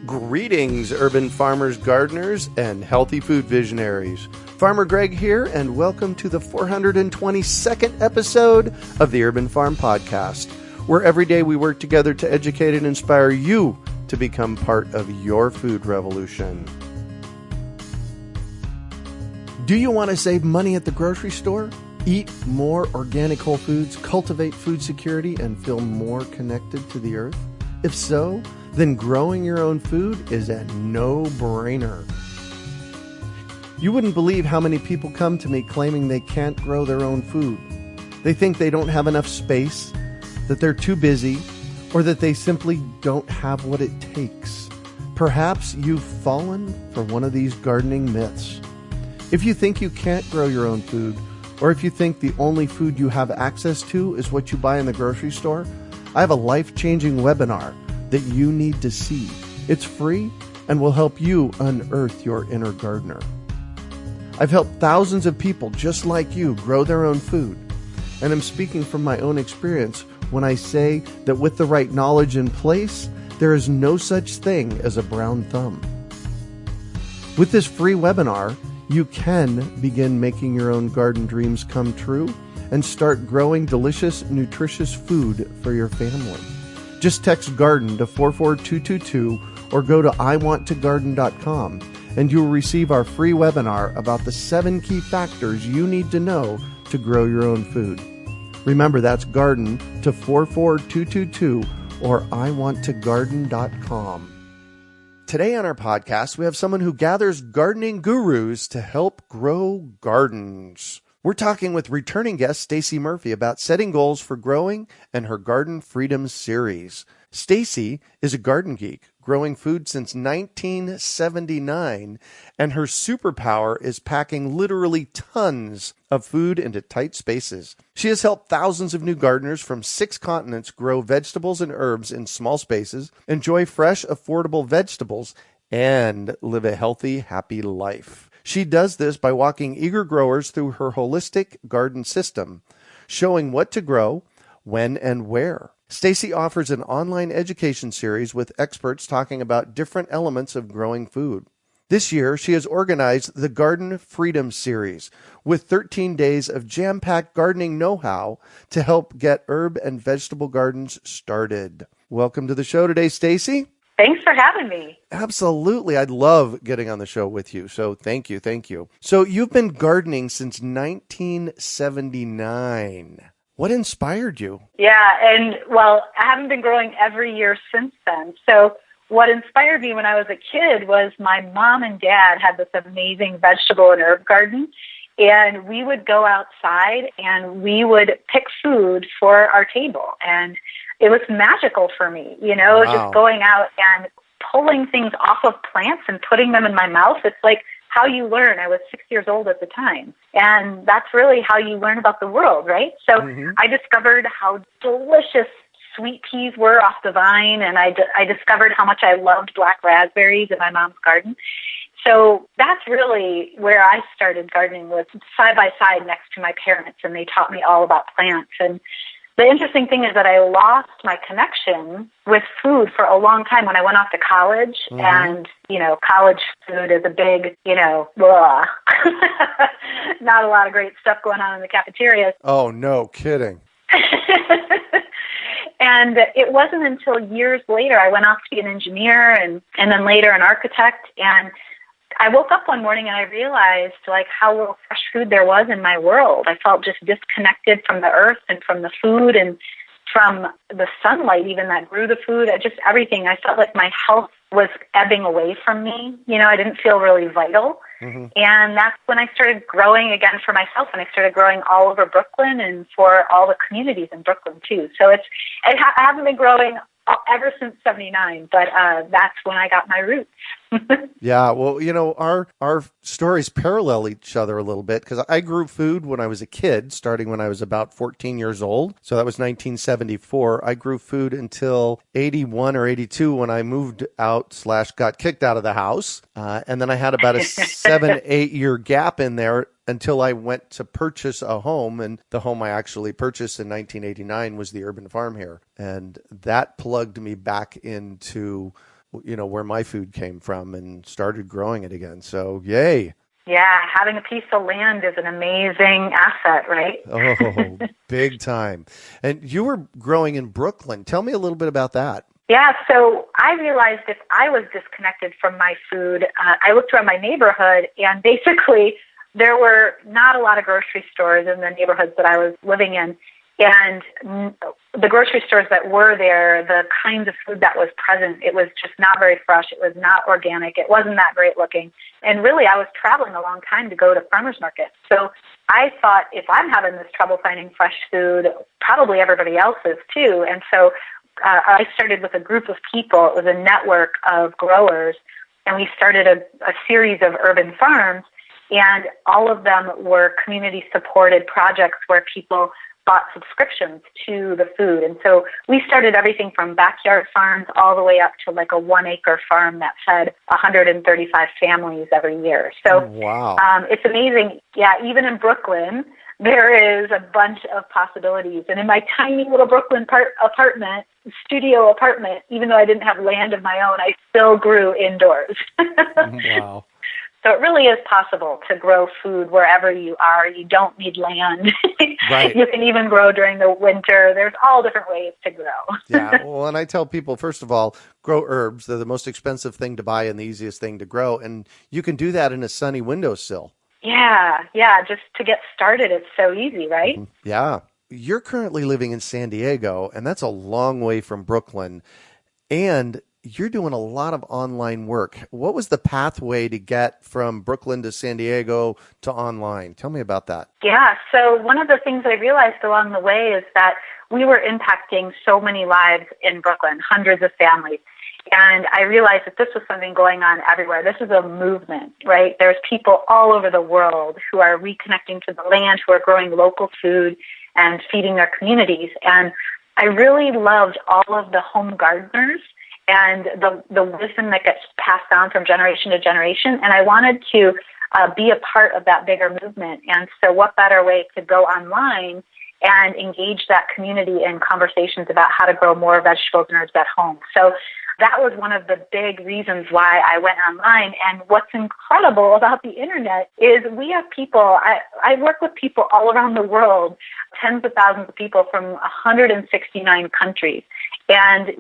Greetings, urban farmers, gardeners, and healthy food visionaries. Farmer Greg here, and welcome to the 422nd episode of the Urban Farm Podcast, where every day we work together to educate and inspire you to become part of your food revolution. Do you want to save money at the grocery store? Eat more organic whole foods, cultivate food security, and feel more connected to the earth? If so, then growing your own food is a no-brainer. You wouldn't believe how many people come to me claiming they can't grow their own food. They think they don't have enough space, that they're too busy, or that they simply don't have what it takes. Perhaps you've fallen for one of these gardening myths. If you think you can't grow your own food, or if you think the only food you have access to is what you buy in the grocery store, I have a life-changing webinar that you need to see. It's free and will help you unearth your inner gardener. I've helped thousands of people just like you grow their own food, and I'm speaking from my own experience when I say that with the right knowledge in place, there is no such thing as a brown thumb. With this free webinar, you can begin making your own garden dreams come true and start growing delicious, nutritious food for your family. Just text GARDEN to 44222 or go to iwanttogarden.com and you'll receive our free webinar about the 7 key factors you need to know to grow your own food. Remember, that's GARDEN to 44222 or iwanttogarden.com. Today on our podcast, we have someone who gathers gardening gurus to help grow gardens. We're talking with returning guest Stacey Murphy about setting goals for growing and her Garden Freedom series. Stacey is a garden geek, growing food since 1979, and her superpower is packing literally tons of food into tight spaces. She has helped thousands of new gardeners from 6 continents grow vegetables and herbs in small spaces, enjoy fresh, affordable vegetables, and live a healthy, happy life. She does this by walking eager growers through her holistic garden system, showing what to grow, when, and where. Stacey offers an online education series with experts talking about different elements of growing food. This year, she has organized the Garden Freedom series with 13 days of jam-packed gardening know-how to help get herb and vegetable gardens started. Welcome to the show today, Stacey. Thanks for having me. Absolutely. I'd love getting on the show with you. So thank you. Thank you. So you've been gardening since 1979. What inspired you? Yeah, and well, I haven't been growing every year since then. So what inspired me when I was a kid was my mom and dad had this amazing vegetable and herb garden. And we would go outside and we would pick food for our table. And it was magical for me, Wow. Just going out and pulling things off of plants and putting them in my mouth. It's like how you learn. I was 6 years old at the time. And that's really how you learn about the world, right? So I discovered how delicious sweet peas were off the vine. And I discovered how much I loved black raspberries in my mom's garden. So that's really where I started gardening, was side by side next to my parents, and they taught me all about plants. And the interesting thing is that I lost my connection with food for a long time when I went off to college. And, college food is a big, blah. Not a lot of great stuff going on in the cafeteria. Oh, no kidding. And it wasn't until years later I went off to be an engineer and then later an architect. And I woke up one morning and I realized how little fresh food there was in my world. I felt just disconnected from the earth and from the food and from the sunlight even that grew the food. Just everything. I felt like my health was ebbing away from me. I didn't feel really vital. And that's when I started growing again for myself, and I started growing all over Brooklyn and for all the communities in Brooklyn too. So I haven't been growing ever since 79, but that's when I got my roots. Yeah, well, our stories parallel each other a little bit, because I grew food when I was a kid, starting when I was about 14 years old. So that was 1974. I grew food until 81 or 82 when I moved out / got kicked out of the house. And then I had about a 7-8 year gap in there until I went to purchase a home. And the home I actually purchased in 1989 was the urban farm here. And that plugged me back into where my food came from and started growing it again. So, yay. Yeah, having a piece of land is an amazing asset, right? Oh, big time. And you were growing in Brooklyn. Tell me a little bit about that. Yeah, so I realized if I was disconnected from my food, I looked around my neighborhood, and basically there were not a lot of grocery stores in the neighborhoods that I was living in. And the grocery stores that were there, the kinds of food that was present, it was just not very fresh. It was not organic. It wasn't that great looking. And really, I was traveling a long time to go to farmers markets. So I thought, if I'm having this trouble finding fresh food, probably everybody else is too. And so I started with a group of people. It was a network of growers, and we started a series of urban farms, and all of them were community-supported projects where people bought subscriptions to the food. And so we started everything from backyard farms all the way up to like a 1-acre farm that fed 135 families every year. So wow. It's amazing. Yeah, even in Brooklyn, there is a bunch of possibilities. And in my tiny little Brooklyn studio apartment, even though I didn't have land of my own, I still grew indoors. Wow. So it really is possible to grow food wherever you are. You don't need land. Right. You can even grow during the winter. There's all different ways to grow. Yeah. Well, and I tell people, first of all, grow herbs. They're the most expensive thing to buy and the easiest thing to grow. And you can do that in a sunny windowsill. Yeah. Just to get started, it's so easy, right? Yeah. You're currently living in San Diego, and that's a long way from Brooklyn. And you're doing a lot of online work. What was the pathway to get from Brooklyn to San Diego to online? Tell me about that. Yeah, so one of the things I realized along the way is that we were impacting so many lives in Brooklyn, hundreds of families. And I realized that this was something going on everywhere. This is a movement, right? There's people all over the world who are reconnecting to the land, who are growing local food and feeding their communities. And I really loved all of the home gardeners and the wisdom that gets passed down from generation to generation. And I wanted to be a part of that bigger movement. And so what better way to go online and engage that community in conversations about how to grow more vegetables and herbs at home. So that was one of the big reasons why I went online. And what's incredible about the internet is we have people, I work with people all around the world, tens of thousands of people from 169 countries. And,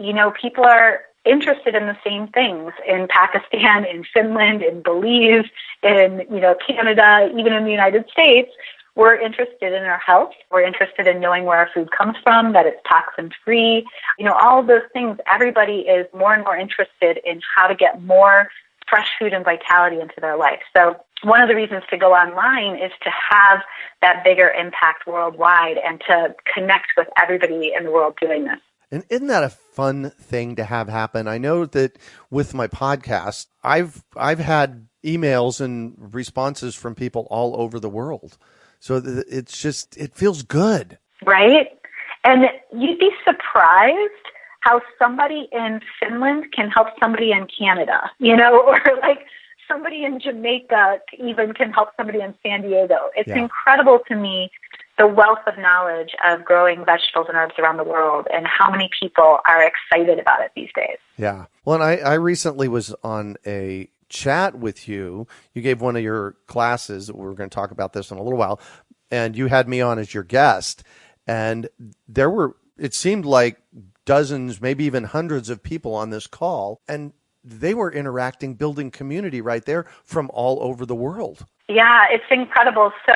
people are interested in the same things in Pakistan, in Finland, in Belize, in, Canada, even in the United States. We're interested in our health. We're interested in knowing where our food comes from, that it's toxin-free. All of those things, everybody is more and more interested in how to get more fresh food and vitality into their life. So one of the reasons to go online is to have that bigger impact worldwide and to connect with everybody in the world doing this. And isn't that a fun thing to have happen? I know that with my podcast, I've had emails and responses from people all over the world. So it feels good. Right? And you'd be surprised how somebody in Finland can help somebody in Canada, or like somebody in Jamaica even can help somebody in San Diego. It's incredible to me, the wealth of knowledge of growing vegetables and herbs around the world and how many people are excited about it these days. Yeah. Well, and I recently was on a chat with you. You gave one of your classes. We're going to talk about this in a little while. And you had me on as your guest. And it seemed like dozens, maybe even hundreds of people on this call. And they were interacting, building community right there from all over the world. Yeah, it's incredible. So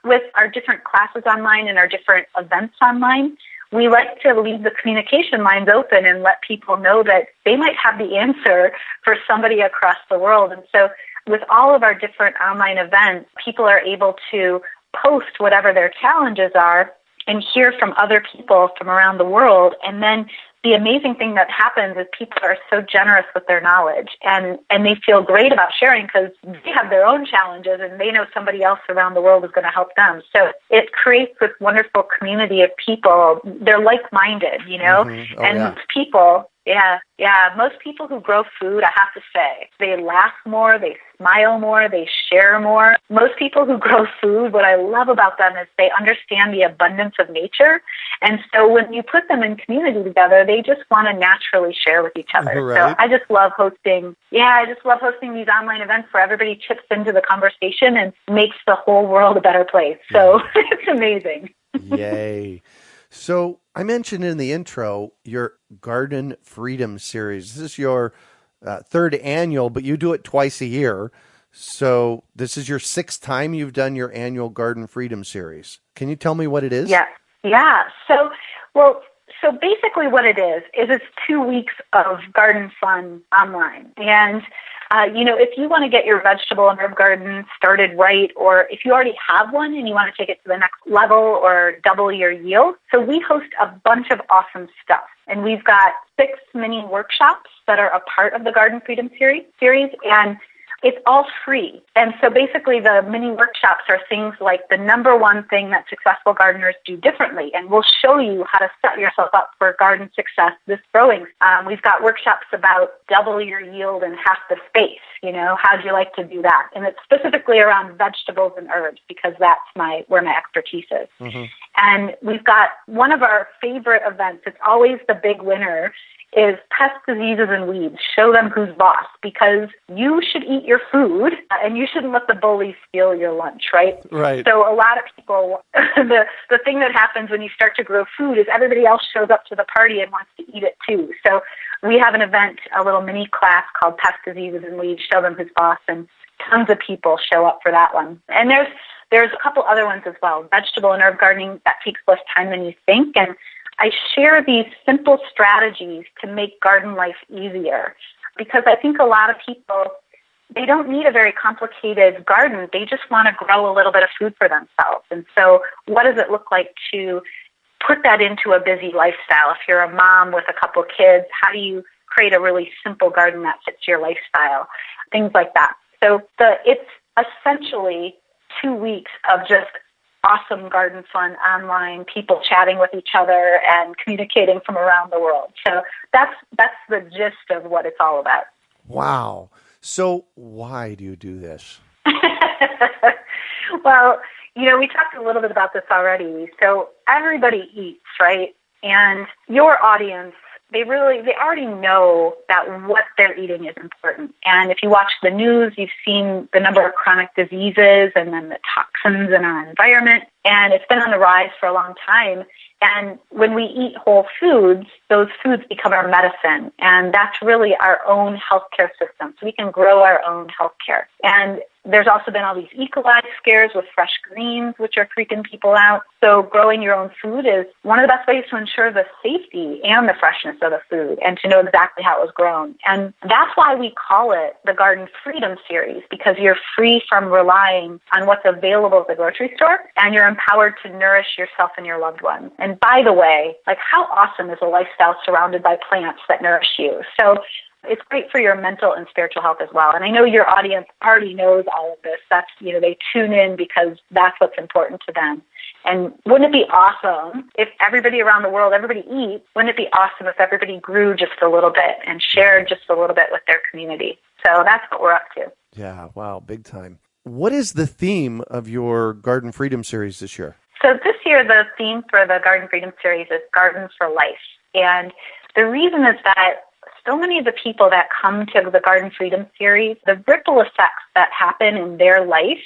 with our different classes online and our different events online, we like to leave the communication lines open and let people know that they might have the answer for somebody across the world. And so with all of our different online events, people are able to post whatever their challenges are and hear from other people from around the world. And then the amazing thing that happens is people are so generous with their knowledge and they feel great about sharing because they have their own challenges and they know somebody else around the world is going to help them. So it creates this wonderful community of people. They're like-minded, Mm-hmm. These people Yeah. Most people who grow food, I have to say, they laugh more, they smile more, they share more. Most people who grow food, what I love about them is they understand the abundance of nature. And so when you put them in community together, they just want to naturally share with each other. Right. So I just love hosting these online events where everybody chips into the conversation and makes the whole world a better place. So it's amazing. Yay. So I mentioned in the intro your Garden Freedom Series. This is your third annual, but you do it twice a year. So this is your sixth time you've done your annual Garden Freedom Series. Can you tell me what it is? Yeah. So basically what it is it's 2 weeks of garden fun online. And, if you want to get your vegetable and herb garden started right, or if you already have one and you want to take it to the next level or double your yield, so we host a bunch of awesome stuff. And we've got 6 mini workshops that are a part of the Garden Freedom series, and it's all free. And so basically the mini workshops are things like the number one thing that successful gardeners do differently. And we'll show you how to set yourself up for garden success this growing. We've got workshops about double your yield in half the space. How'd you like to do that? And it's specifically around vegetables and herbs because that's where my expertise is. Mm-hmm. And we've got one of our favorite events. It's always the big winner. Is pests, diseases, and weeds. Show them who's boss, because you should eat your food and you shouldn't let the bullies steal your lunch, right? Right. So a lot of people, the thing that happens when you start to grow food is everybody else shows up to the party and wants to eat it too. So we have an event, a little mini class called Pests, Diseases, and Weeds, Show Them Who's Boss, and tons of people show up for that one. And there's a couple other ones as well. Vegetable and herb gardening, that takes less time than you think, and I share these simple strategies to make garden life easier because I think a lot of people, they don't need a very complicated garden. They just want to grow a little bit of food for themselves. And so what does it look like to put that into a busy lifestyle? If you're a mom with a couple of kids, how do you create a really simple garden that fits your lifestyle? Things like that. So it's essentially 2 weeks of just awesome garden fun online, people chatting with each other and communicating from around the world. So that's the gist of what it's all about. Wow. So why do you do this? Well, we talked a little bit about this already. So everybody eats, right? And your audience, they already know that what they're eating is important. And if you watch the news, you've seen the number of chronic diseases and then the toxins in our environment. And it's been on the rise for a long time. And when we eat whole foods, those foods become our medicine. And that's really our own healthcare system. So we can grow our own healthcare. And there's also been all these E. coli scares with fresh greens, which are freaking people out. So growing your own food is one of the best ways to ensure the safety and the freshness of the food and to know exactly how it was grown. And that's why we call it the Garden Freedom Series, because you're free from relying on what's available at the grocery store and you're empowered to nourish yourself and your loved ones. And by the way, how awesome is a lifestyle surrounded by plants that nourish you? So it's great for your mental and spiritual health as well. And I know your audience already knows all of this. That's, they tune in because that's what's important to them. And wouldn't it be awesome if everybody around the world, everybody eats, wouldn't it be awesome if everybody grew just a little bit and shared just a little bit with their community? So that's what we're up to. Yeah, wow, big time. What is the theme of your Garden Freedom Series this year? So this year, the theme for the Garden Freedom Series is Gardens for Life. And the reason is that so many of the people that come to the Garden Freedom Series, the ripple effects that happen in their life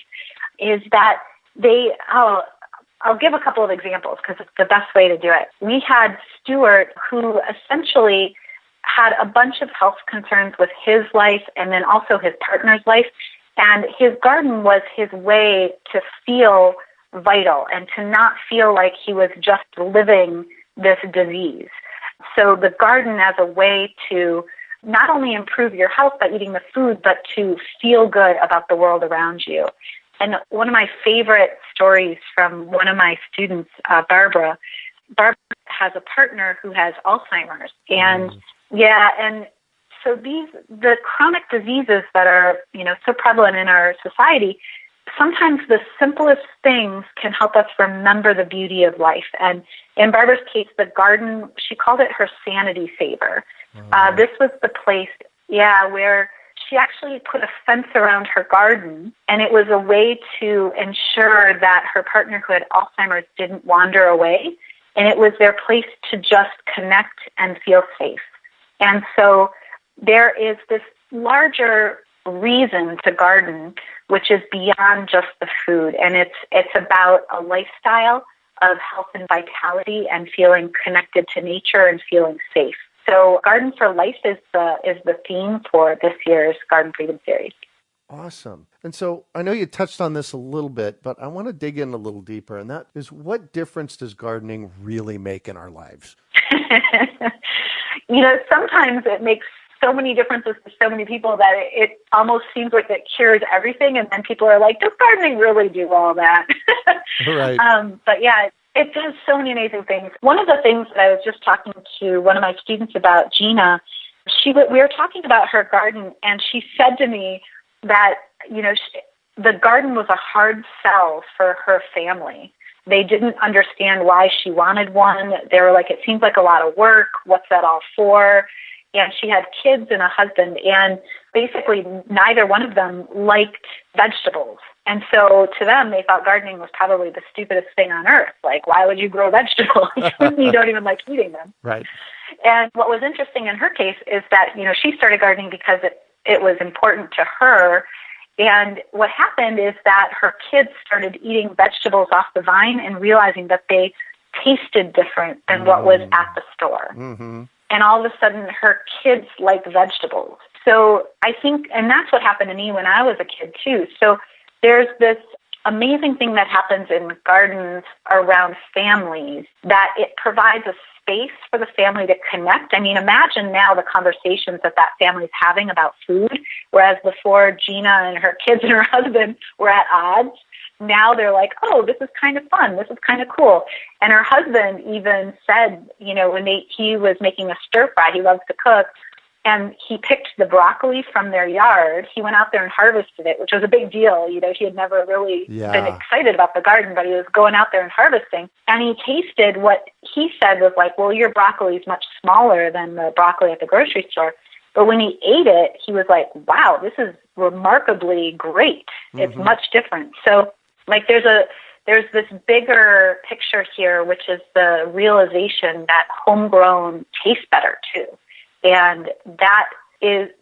is that I'll give a couple of examples because it's the best way to do it. We had Stuart, who essentially had a bunch of health concerns with his life and then also his partner's life. And his garden was his way to feel vital and to not feel like he was just living this disease. So the garden as a way to not only improve your health by eating the food, but to feel good about the world around you. And one of my favorite stories from one of my students, Barbara has a partner who has Alzheimer's. And and so the chronic diseases that are, so prevalent in our society, sometimes the simplest things can help us remember the beauty of life. And in Barbara's case, the garden, she called it her sanity saver. This was the place, where she actually put a fence around her garden, and it was a way to ensure that her partner who had Alzheimer's didn't wander away, and it was their place to just connect and feel safe. And so there is this larger reason to garden, which is beyond just the food, and it's about a lifestyle of health and vitality and feeling connected to nature and feeling safe. So Garden for Life is the theme for this year's Garden Freedom Series. Awesome. And so I know you touched on this a little bit, but I want to dig in a little deeper, and that is, what difference does gardening really make in our lives? Sometimes it makes so many differences to so many people that it almost seems like it cures everything, and then people are like, does gardening really do all that? Right. But yeah, it does so many amazing things. One of the things that I was just talking to one of my students about, Gina, we were talking about her garden, and she said to me that, the garden was a hard sell for her family. They didn't understand why she wanted one. They were like, it seems like a lot of work. What's that all for? And she had kids and a husband, and basically neither one of them liked vegetables. And so to them, they thought gardening was probably the stupidest thing on earth. Like, why would you grow vegetables when you don't even like eating them? Right. And what was interesting in her case is that, she started gardening because it was important to her. And what happened is that her kids started eating vegetables off the vine and realizing that they tasted different than what was at the store. Mm-hmm. And all of a sudden, her kids liked vegetables. So I think, and that's what happened to me when I was a kid too. So there's this amazing thing that happens in gardens around families, that it provides a space for the family to connect. I mean, imagine now the conversations that family's having about food, whereas before Gina and her kids and her husband were at odds. Now they're like, oh, this is kind of fun. This is kind of cool. And her husband even said, when he was making a stir fry, he loves to cook, and he picked the broccoli from their yard. He went out there and harvested it, which was a big deal. He had never really been excited about the garden, but he was going out there and harvesting. And he tasted what he said was like, well, your broccoli is much smaller than the broccoli at the grocery store. But when he ate it, he was like, wow, this is remarkably great. Mm-hmm. It's much different. So there's this bigger picture here, which is the realization that homegrown tastes better too. And that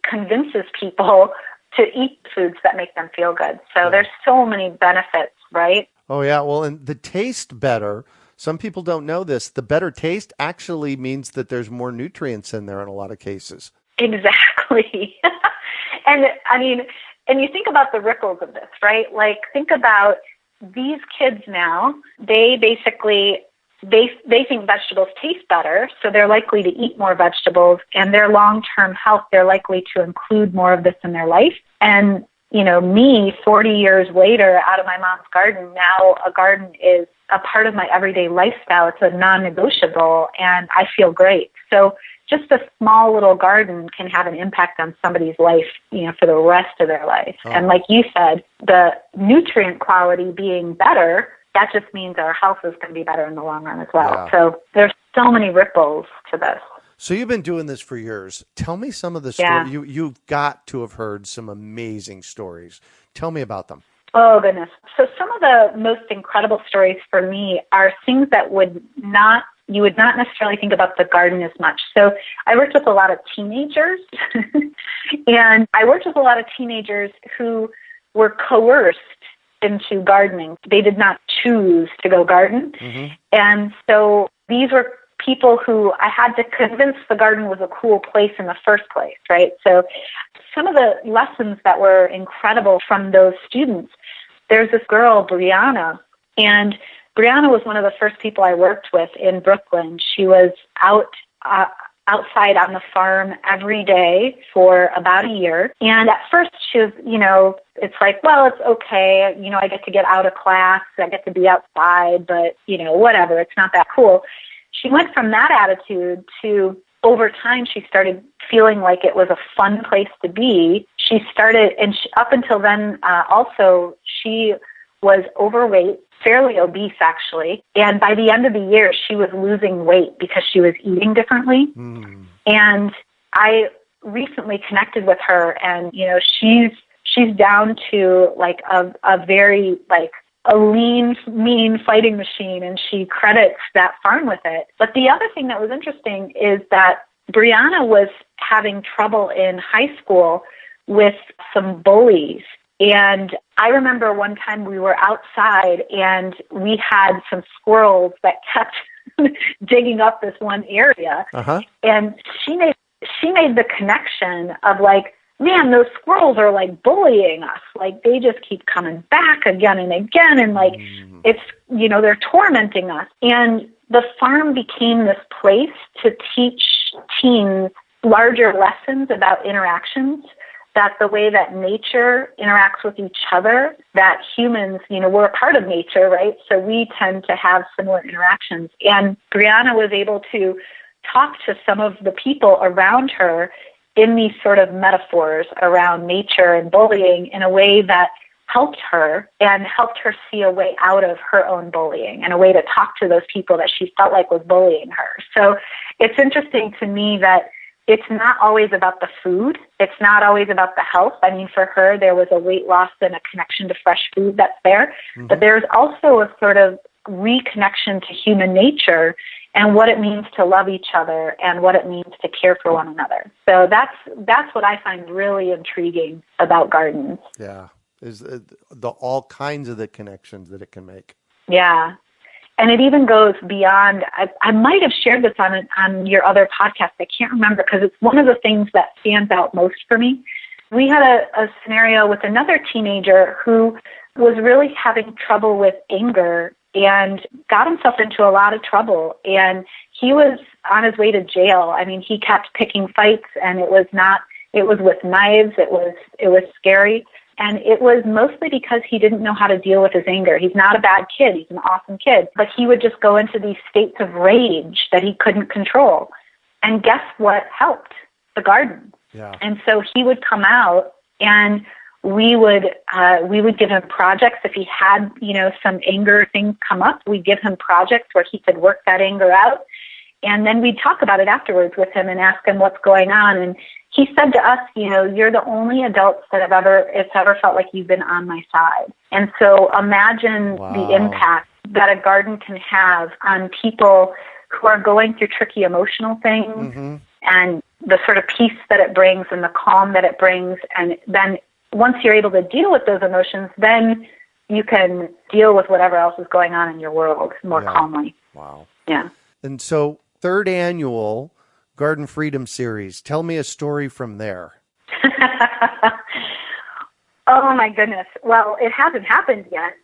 convinces people to eat foods that make them feel good. So there's so many benefits, right? Oh, yeah. Well, and the taste better, some people don't know this, the better taste actually means that there's more nutrients in there in a lot of cases. Exactly. And you think about the ripples of this, right? Like, think about these kids now, they basically, they think vegetables taste better, so they're likely to eat more vegetables, and their long-term health, they're likely to include more of this in their life. And, me, 40 years later, out of my mom's garden, now a garden is a part of my everyday lifestyle. It's a non-negotiable, and I feel great. So just a small little garden can have an impact on somebody's life, for the rest of their life. Oh. And like you said, the nutrient quality being better, that just means our health is going to be better in the long run as well. Yeah. So there's so many ripples to this. So you've been doing this for years. Tell me some of the stories. Yeah. You've got to have heard some amazing stories. Tell me about them. Oh, goodness. So some of the most incredible stories for me are things that you would not necessarily think about the garden as much. So I worked with a lot of teenagers, and I worked with a lot of teenagers who were coerced into gardening. They did not choose to go garden. Mm-hmm. And so these were people who I had to convince the garden was a cool place in the first place, right? So some of the lessons that were incredible from those students, there's this girl, Brianna, and Brianna was one of the first people I worked with in Brooklyn. She was outside on the farm every day for about a year. And at first she was, it's like, well, it's okay. I get to get out of class. I get to be outside, but, whatever. It's not that cool. She went from that attitude to, over time, she started feeling like it was a fun place to be. She started, and up until then, also, she was overweight, fairly obese actually. And by the end of the year, she was losing weight because she was eating differently. And I recently connected with her, and, you know, she's down to like a very like a lean, mean fighting machine, and she credits that farm with it. But the other thing that was interesting is that Brianna was having trouble in high school with some bullies. And I remember one time we were outside and we had some squirrels that kept digging up this one area. And she made the connection of like, man, those squirrels are like bullying us. Like they just keep coming back again and again. And like, it's, you know, they're tormenting us. And the farm became this place to teach teens larger lessons about interactions, that the way that nature interacts with each other, that humans, you know, we're a part of nature, right? So we tend to have similar interactions. And Brianna was able to talk to some of the people around her in these sort of metaphors around nature and bullying in a way that helped her and helped her see a way out of her own bullying and a way to talk to those people that she felt like was bullying her. So it's interesting to me that it's not always about the food. It's not always about the health. I mean, for her, there was a weight loss and a connection to fresh food that's there. But there's also a sort of reconnection to human nature and what it means to love each other and what it means to care for one another. So that's what I find really intriguing about gardens. Yeah, is the all kinds of the connections that it can make. Yeah. And it even goes beyond, I might have shared this on your other podcast. I can't remember because it's one of the things that stands out most for me. We had a scenario with another teenager who was really having trouble with anger and got himself into a lot of trouble. And he was on his way to jail. I mean, he kept picking fights, and it was with knives. It was scary. And it was mostly because he didn't know how to deal with his anger. He's not a bad kid. He's an awesome kid. But he would just go into these states of rage that he couldn't control. And guess what helped? The garden. Yeah. And so he would come out, and we would give him projects. If he had, you know, some anger things come up, we'd give him projects where he could work that anger out. And then we'd talk about it afterwards with him and ask him what's going on. And he said to us, you know, you're the only adults that it's ever felt like you've been on my side. And so imagine the impact that a garden can have on people who are going through tricky emotional things and the sort of peace that it brings and the calm that it brings. And then once you're able to deal with those emotions, then you can deal with whatever else is going on in your world more calmly. Wow. Yeah. And so 3rd annual Garden Freedom Series. Tell me a story from there. Oh, my goodness. Well, it hasn't happened yet.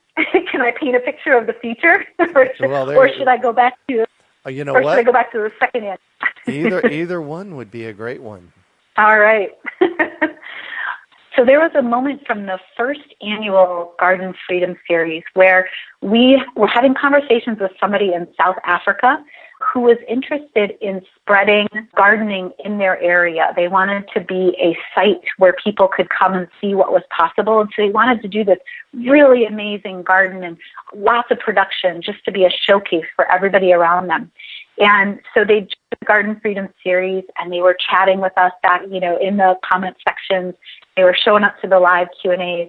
Can I paint a picture of the future? or should I go back to you know or what? should I go back to the 2nd annual? Either one would be a great one. All right. So there was a moment from the 1st annual Garden Freedom Series where we were having conversations with somebody in South Africa who was interested in spreading gardening in their area. They wanted to be a site where people could come and see what was possible. And so they wanted to do this really amazing garden and lots of production just to be a showcase for everybody around them. And so they did the Garden Freedom Series, and they were chatting with us back, you know, in the comment sections. They were showing up to the live Q&As,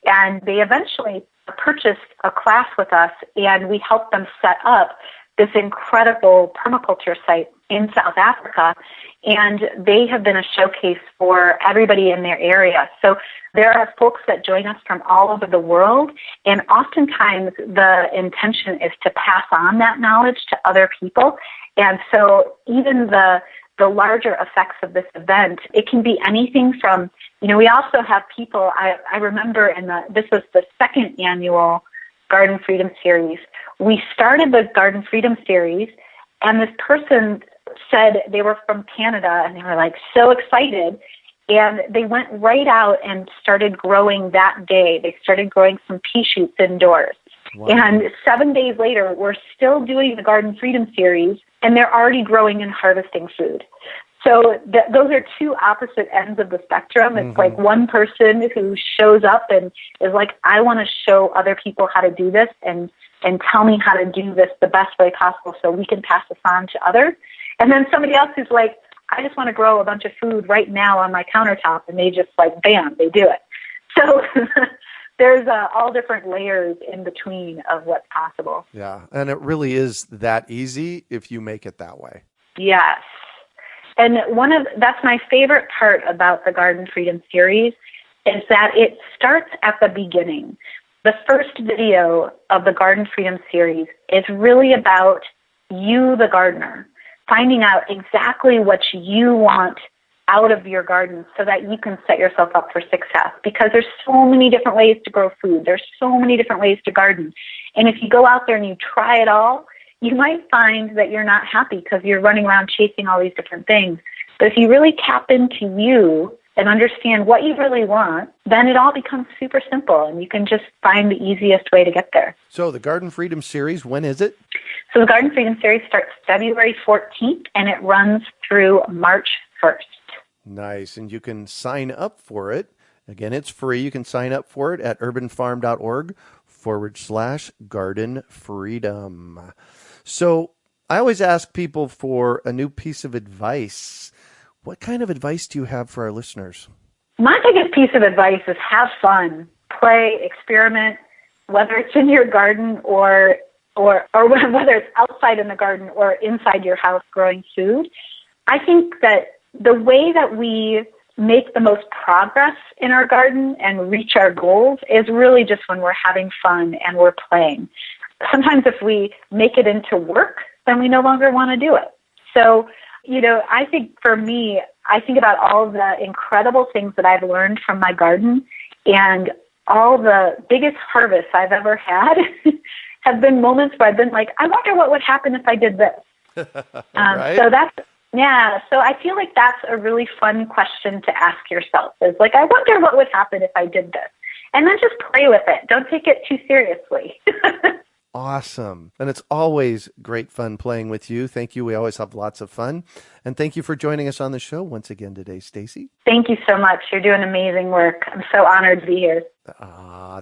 and they eventually purchased a class with us, and we helped them set up this incredible permaculture site in South Africa, and they have been a showcase for everybody in their area. So there are folks that join us from all over the world, and oftentimes the intention is to pass on that knowledge to other people. And so even the larger effects of this event, it can be anything from, you know, we also have people, I remember this was the 2nd annual Garden Freedom Series. We started the Garden Freedom Series, and this person said they were from Canada, and they were like so excited, and they went right out and started growing that day. They started growing some pea shoots indoors. Wow. And 7 days later, we're still doing the Garden Freedom Series, and they're already growing and harvesting food. So those are two opposite ends of the spectrum. It's like one person who shows up and is like, I want to show other people how to do this and tell me how to do this the best way possible so we can pass this on to others. And then somebody else who's like, I just want to grow a bunch of food right now on my countertop, and they just like, bam, they do it. So there's all different layers in between of what's possible. Yeah, and it really is that easy if you make it that way. Yes. And that's my favorite part about the Garden Freedom series is that it starts at the beginning. The first video of the Garden Freedom series is really about you, the gardener, finding out exactly what you want out of your garden so that you can set yourself up for success, because there's so many different ways to grow food. There's so many different ways to garden. And if you go out there and you try it all, you might find that you're not happy because you're running around chasing all these different things. But if you really tap into you and understand what you really want, then it all becomes super simple and you can just find the easiest way to get there. So the Garden Freedom series, when is it? So the Garden Freedom series starts February 14th and it runs through March 1st. Nice. And you can sign up for it. Again, it's free. You can sign up for it at urbanfarm.org/garden freedom. So I always ask people for a new piece of advice. What kind of advice do you have for our listeners? My biggest piece of advice is have fun, play, experiment, whether it's in your garden or whether it's outside in the garden or inside your house growing food. I think that the way that we make the most progress in our garden and reach our goals is really just when we're having fun and we're playing. Sometimes if we make it into work, then we no longer want to do it. So, I think for me, I think about all the incredible things that I've learned from my garden, and all the biggest harvests I've ever had have been moments where I've been like, I wonder what would happen if I did this. Right? So I feel like that's a really fun question to ask yourself, is like, I wonder what would happen if I did this. And then just play with it. Don't take it too seriously. Awesome. And it's always great fun playing with you. Thank you. We always have lots of fun. And thank you for joining us on the show once again today, Stacey. Thank you so much. You're doing amazing work. I'm so honored to be here.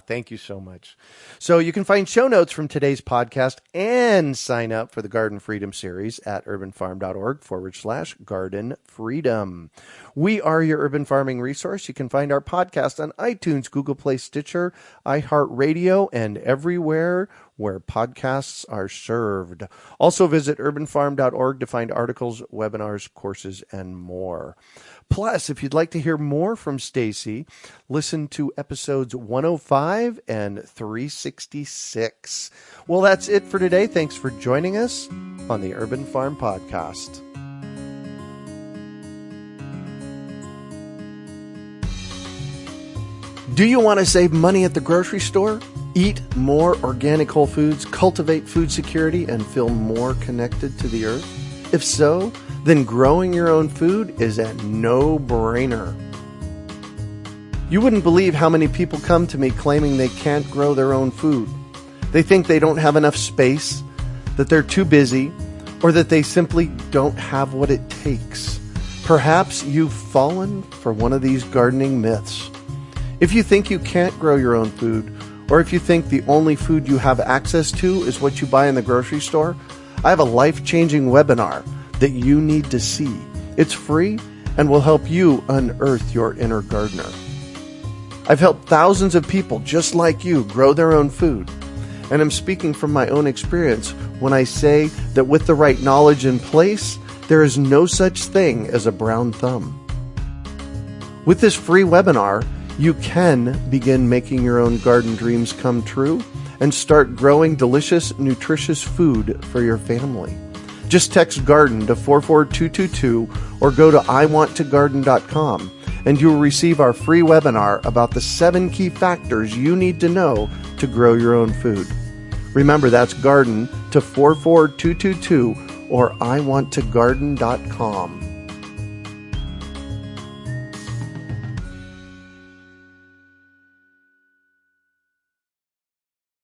Thank you so much. So you can find show notes from today's podcast and sign up for the Garden Freedom series at urbanfarm.org/garden freedom. We are your urban farming resource. You can find our podcast on iTunes, Google Play, Stitcher, iHeartRadio, and everywhere where podcasts are served. Also visit urbanfarm.org to find articles, webinars, courses, and more. Plus, if you'd like to hear more from Stacey, listen to episodes 105 and 366. Well, that's it for today. Thanks for joining us on the Urban Farm Podcast. Do you want to save money at the grocery store? Eat more organic whole foods, cultivate food security, and feel more connected to the earth? If so, then growing your own food is a no-brainer. You wouldn't believe how many people come to me claiming they can't grow their own food. They think they don't have enough space, that they're too busy, or that they simply don't have what it takes. Perhaps you've fallen for one of these gardening myths. If you think you can't grow your own food, or if you think the only food you have access to is what you buy in the grocery store, I have a life-changing webinar that you need to see. It's free and will help you unearth your inner gardener. I've helped thousands of people just like you grow their own food, and I'm speaking from my own experience when I say that with the right knowledge in place, there is no such thing as a brown thumb. With this free webinar, you can begin making your own garden dreams come true and start growing delicious, nutritious food for your family. Just text GARDEN to 44222 or go to iwanttogarden.com and you will receive our free webinar about the 7 key factors you need to know to grow your own food. Remember, that's GARDEN to 44222 or iwanttogarden.com.